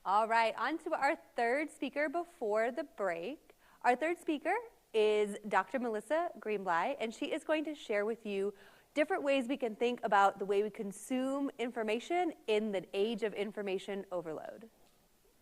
All right, on to our third speaker before the break. Our third speaker is Dr. Melissa Greene-Blye, and she is going to share with you different ways we can think about the way we consume information in the age of information overload.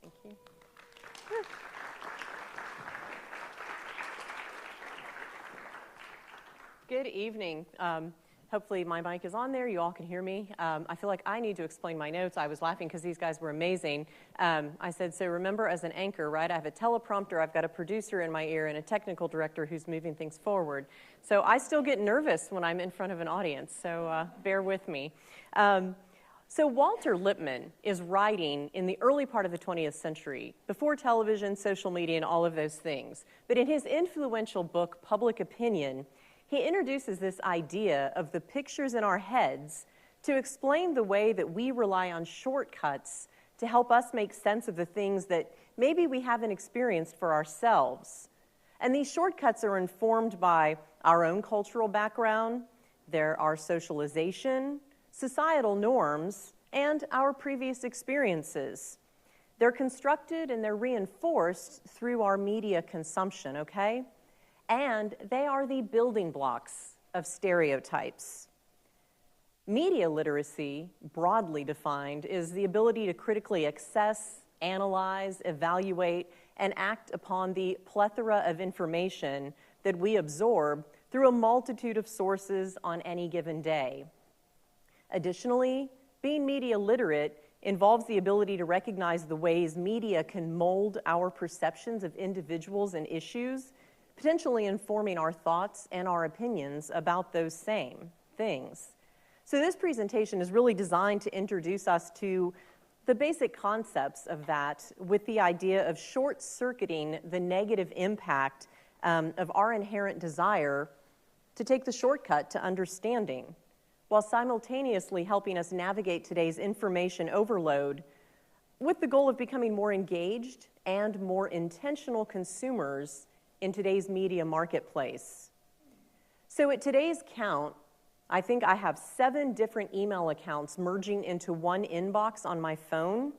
Thank you. Good evening. Hopefully my mic is on there. You all can hear me. I feel like I need to explain my notes. I was laughing because these guys were amazing. I said, so remember as an anchor, right? I have a teleprompter, I've got a producer in my ear, and a technical director who's moving things forward. So I still get nervous when I'm in front of an audience, so bear with me. So Walter Lippmann is writing in the early part of the 20th century, before television, social media, and all of those things. But in his influential book, Public Opinion, he introduces this idea of the pictures in our heads to explain the way that we rely on shortcuts to help us make sense of the things that maybe we haven't experienced for ourselves. And these shortcuts are informed by our own cultural background, our socialization, societal norms, and our previous experiences. They're constructed and they're reinforced through our media consumption, okay? And they are the building blocks of stereotypes. Media literacy, broadly defined, is the ability to critically access, analyze, evaluate, and act upon the plethora of information that we absorb through a multitude of sources on any given day. Additionally, being media literate involves the ability to recognize the ways media can mold our perceptions of individuals and issues, potentially informing our thoughts and our opinions about those same things. So this presentation is really designed to introduce us to the basic concepts of that, with the idea of short-circuiting the negative impact of our inherent desire to take the shortcut to understanding, while simultaneously helping us navigate today's information overload with the goal of becoming more engaged and more intentional consumers in today's media marketplace. So at today's count, I think I have 7 different email accounts merging into one inbox on my phone.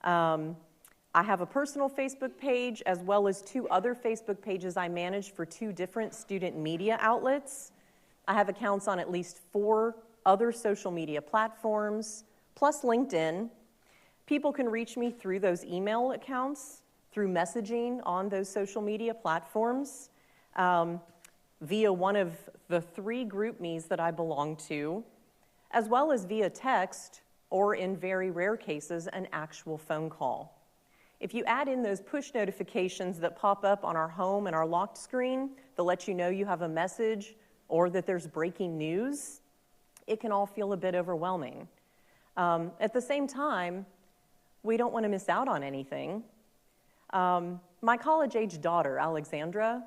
I have a personal Facebook page as well as 2 other Facebook pages I manage for 2 different student media outlets. I have accounts on at least 4 other social media platforms, plus LinkedIn. People can reach me through those email accounts, through messaging on those social media platforms, via one of the 3 GroupMes that I belong to, as well as via text, or in very rare cases, an actual phone call. If you add in those push notifications that pop up on our home and our locked screen that let you know you have a message or that there's breaking news, it can all feel a bit overwhelming. At the same time, we don't want to miss out on anything. My college-age daughter, Alexandra,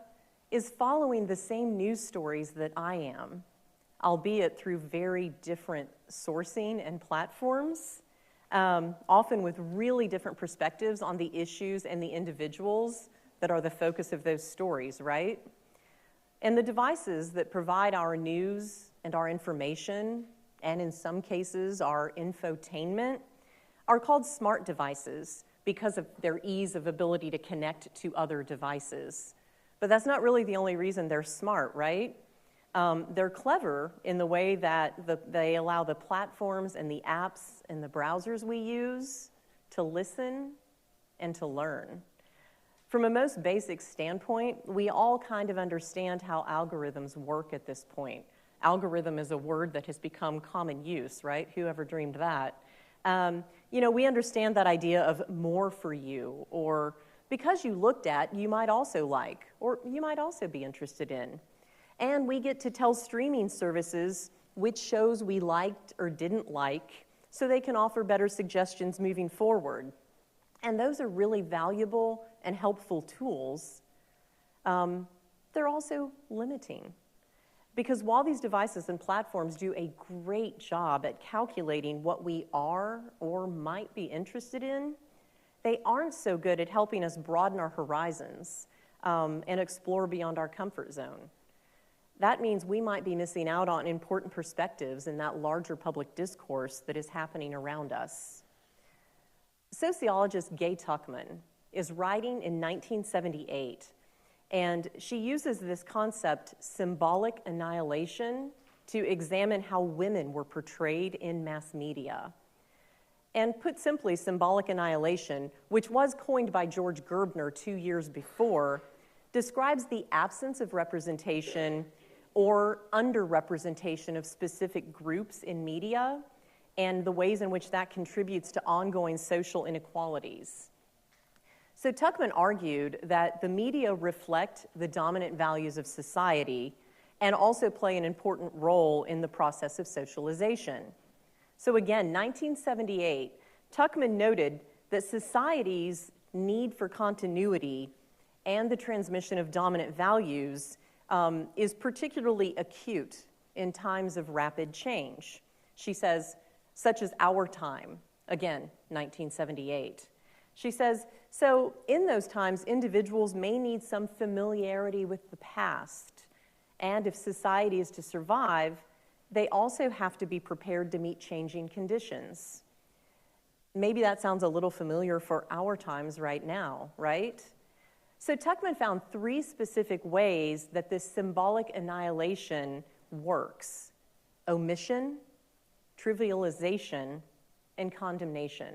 is following the same news stories that I am, albeit through very different sourcing and platforms, often with really different perspectives on the issues and the individuals that are the focus of those stories, right? And the devices that provide our news and our information, and in some cases our infotainment, are called smart devices because of their ease of ability to connect to other devices. But that's not really the only reason they're smart, right? They're clever in the way that they allow the platforms and the apps and the browsers we use to listen and to learn. From a most basic standpoint, we all kind of understand how algorithms work at this point. Algorithm is a word that has become common use, right? Whoever dreamed that? We understand that idea of more for you, or because you looked at, you might also like, or you might also be interested in. And we get to tell streaming services which shows we liked or didn't like, so they can offer better suggestions moving forward. And those are really valuable and helpful tools. They're also limiting. Because while these devices and platforms do a great job at calculating what we are or might be interested in, they aren't so good at helping us broaden our horizons and explore beyond our comfort zone. That means we might be missing out on important perspectives in that larger public discourse that is happening around us. Sociologist Gay Tuckman is writing in 1978, and she uses this concept, symbolic annihilation, to examine how women were portrayed in mass media. And put simply, symbolic annihilation, which was coined by George Gerbner 2 years before, describes the absence of representation or underrepresentation of specific groups in media and the ways in which that contributes to ongoing social inequalities. So Tuckman argued that the media reflect the dominant values of society and also play an important role in the process of socialization. So again, 1978, Tuckman noted that society's need for continuity and the transmission of dominant values is particularly acute in times of rapid change. She says, such as our time, again, 1978. She says, so in those times, individuals may need some familiarity with the past, and if society is to survive, they also have to be prepared to meet changing conditions. Maybe that sounds a little familiar for our times right now, right? So Tuckman found 3 specific ways that this symbolic annihilation works: omission, trivialization, and condemnation.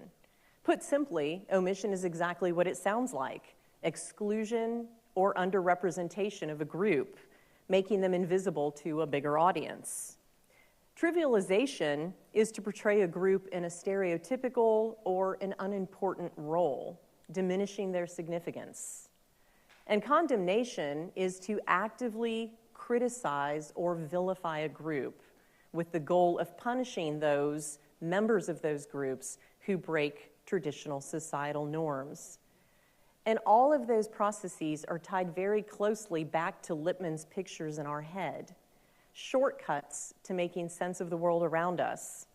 Put simply, omission is exactly what it sounds like: exclusion or underrepresentation of a group, making them invisible to a bigger audience. Trivialization is to portray a group in a stereotypical or an unimportant role, diminishing their significance. And condemnation is to actively criticize or vilify a group with the goal of punishing those members of those groups who break traditional societal norms. And all of those processes are tied very closely back to Lippmann's pictures in our head, shortcuts to making sense of the world around us.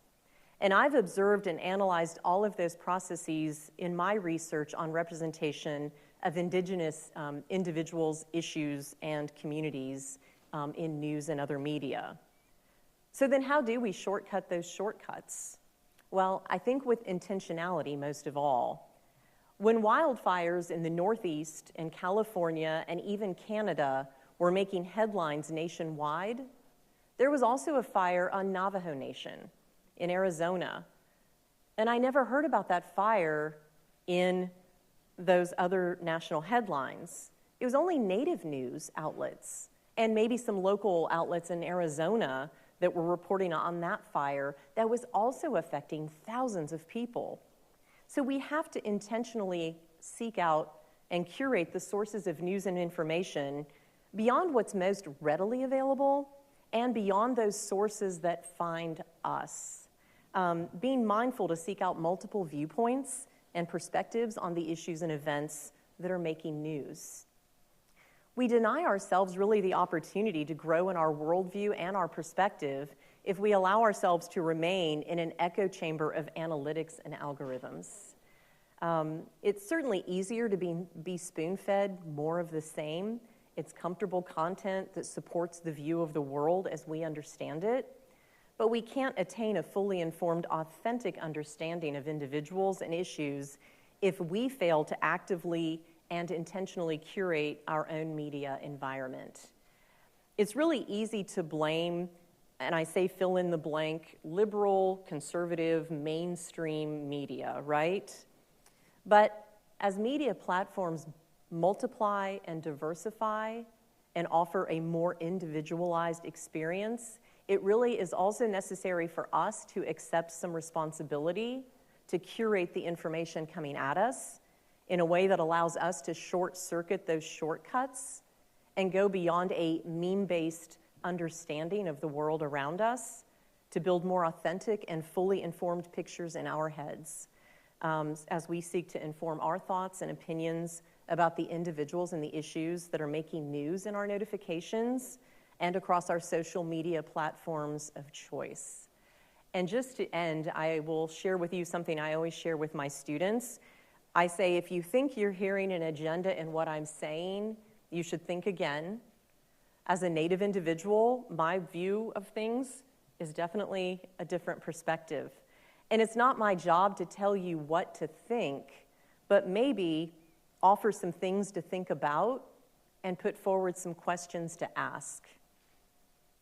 And I've observed and analyzed all of those processes in my research on representation of Indigenous individuals, issues, and communities in news and other media. So then how do we shortcut those shortcuts? Well, I think with intentionality most of all. When wildfires in the Northeast and California and even Canada were making headlines nationwide, there was also a fire on Navajo Nation in Arizona. And I never heard about that fire in those other national headlines. It was only native news outlets and maybe some local outlets in Arizona that were reporting on that fire that was also affecting thousands of people. So we have to intentionally seek out and curate the sources of news and information beyond what's most readily available and beyond those sources that find us. Being mindful to seek out multiple viewpoints and perspectives on the issues and events that are making news. We deny ourselves really the opportunity to grow in our worldview and our perspective if we allow ourselves to remain in an echo chamber of analytics and algorithms. It's certainly easier to be spoon-fed more of the same. It's comfortable content that supports the view of the world as we understand it. But we can't attain a fully informed, authentic understanding of individuals and issues if we fail to actively and intentionally curate our own media environment. It's really easy to blame, and I say fill in the blank, liberal, conservative, mainstream media, right? But as media platforms multiply and diversify and offer a more individualized experience, it really is also necessary for us to accept some responsibility to curate the information coming at us in a way that allows us to short-circuit those shortcuts and go beyond a meme-based understanding of the world around us to build more authentic and fully informed pictures in our heads as we seek to inform our thoughts and opinions about the individuals and the issues that are making news in our notifications and across our social media platforms of choice. And just to end, I will share with you something I always share with my students. I say, if you think you're hearing an agenda in what I'm saying, you should think again. As a Native individual, my view of things is definitely a different perspective. And it's not my job to tell you what to think, but maybe offer some things to think about and put forward some questions to ask.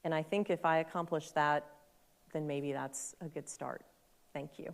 And I think if I accomplish that, then maybe that's a good start. Thank you.